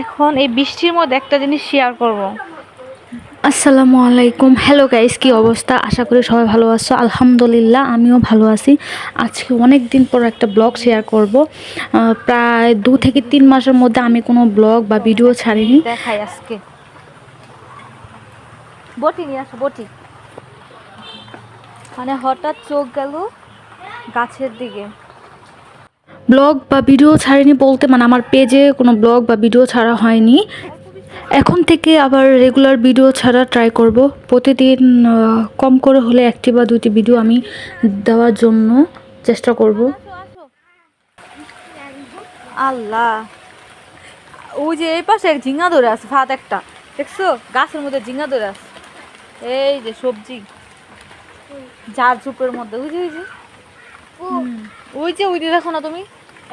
এখন এই বৃষ্টির মধ্যে একটা জিনিস শেয়ার করব। আসসালামু আলাইকুম। হ্যালো গাইস, কি অবস্থা? আশা করি সবাই ভালো আছো। আলহামদুলিল্লাহ আমিও ভালো আছি। আজকে অনেক দিন পর একটা ব্লগ শেয়ার করব। প্রায় 2 থেকে 3 মাসের মধ্যে আমি কোনো ব্লগ বা ভিডিও ছাড়িনি। দেখাই আজকে বটি নিয়ে আসো, বটি। মানে হঠাৎ চোখ গেল গাছের দিকে। ব্লগ বা ভিডিও ছাড়িনি বলতে মানে আমার পেজে কোনো ব্লগ বা ভিডিও ছাড়া হয়নি। এখন থেকে আবার রেগুলার ভিডিও ছাড়া ট্রাই করব। প্রতিদিন কম করে হলে 1টি বা 2টি ভিডিও আমি দেওয়ার জন্য চেষ্টা করব। আল্লাহ, ওই যে এই পাশে এক ঝিঙ্গা ধরে আছে, ফাত একটা দেখছো, গাছের মধ্যে ঝিঙ্গা ধরে আছে। এই যে সবজি যার ঝুপের মধ্যে, ওই যে ওই যে দেখো না তুমি,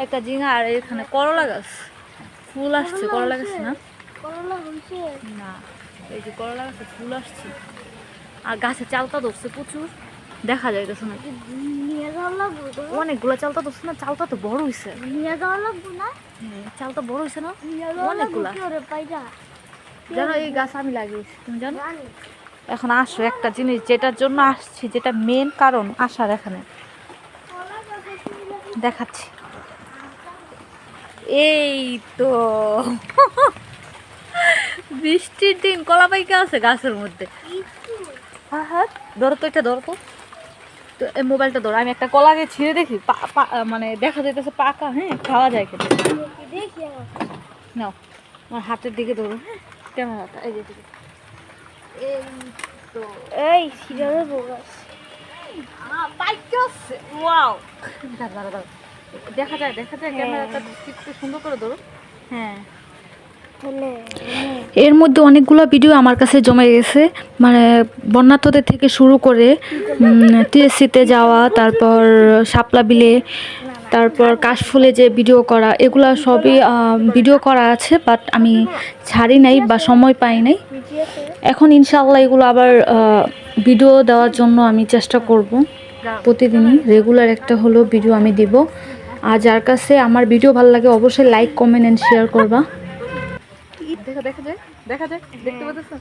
একটা ঝিঙ্গা। আর এখানে করলা গাছ, ফুল আসছে। করলা গাছ না, না এই যে করলা গাছে ফুল আসছে। আর গাছে চালতা ধরছে প্রচুর, দেখা যাইতেছে না। অনেকগুলো চালতা ধরছে না, চালতা তো বড় হয়েছে। চালতা বড় হয়েছে না অনেকগুলা। জানো এই গাছ আমি লাগিয়েছি, তুমি জানো? এখন আসো একটা জিনিস যেটার জন্য আসছি, যেটা মেন কারণ আসার, এখানে দেখাচ্ছি। এই তো বৃষ্টির দিন কলা পাইকা আছে গাছের মধ্যে। হ্যাঁ হ্যাঁ, ধরো তো, এটা ধরো তো। তো এই মোবাইলটা ধরো, আমি একটা কলাকে ছিঁড়ে দেখি, মানে দেখা যাইতেছে পাকা। হ্যাঁ, খাওয়া যায় খেতে। নাও, আমার হাতের দিকে ধরো, হ্যাঁ, ক্যামেরাটা এই যে দিকে। এই তো, এই সিরিয়ালের বোগাস ওয়াও, দাঁড়া দাঁড়া, দেখা যায় দেখা যায়। ক্যামেরাটা একটু সুন্দর করে ধরো। হ্যাঁ, এর মধ্যে অনেকগুলো ভিডিও আমার কাছে জমে গেছে, মানে বন্যার্থদের থেকে শুরু করে টিএসসিতে যাওয়া, তারপর শাপলা বিলে, তারপর কাশফুলে যে ভিডিও করা, এগুলা সবই ভিডিও করা আছে, বাট আমি ছাড়ি নাই বা সময় পাই নাই। এখন ইনশাআল্লাহ এগুলো আবার ভিডিও দেওয়ার জন্য আমি চেষ্টা করব। প্রতিদিনই রেগুলার একটা হলো ভিডিও আমি দিব। আর যার কাছে আমার ভিডিও ভালো লাগে অবশ্যই লাইক, কমেন্ট অ্যান্ড শেয়ার করবা। দেখা দেখা যায়, দেখা যায়, দেখতে পাচ্ছ?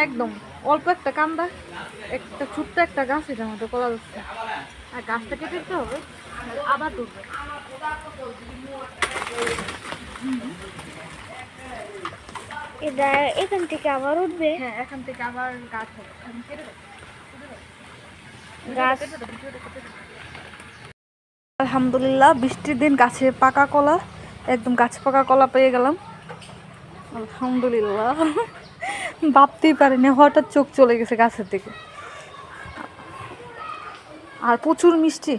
একদম অল্প একটা কান্দা, একটা ছোট্ট একটা গাছ, এটার মধ্যে কলা যাচ্ছে। আর গাছটা কেটে দিতে হবে, আবার তুলবে। এটা এখান থেকে আবার উঠবে। হ্যাঁ, এখান থেকে আবার গাছ হবে। আলহামদুলিল্লাহ, বৃষ্টির দিন গাছে পাকা কলা, একদম গাছ পাকা কলা পেয়ে গেলাম। আলহামদুলিল্লাহ, ভাবতেই পারিনি, হঠাৎ চোখ চলে গেছে গাছের দিকে। আর প্রচুর মিষ্টি,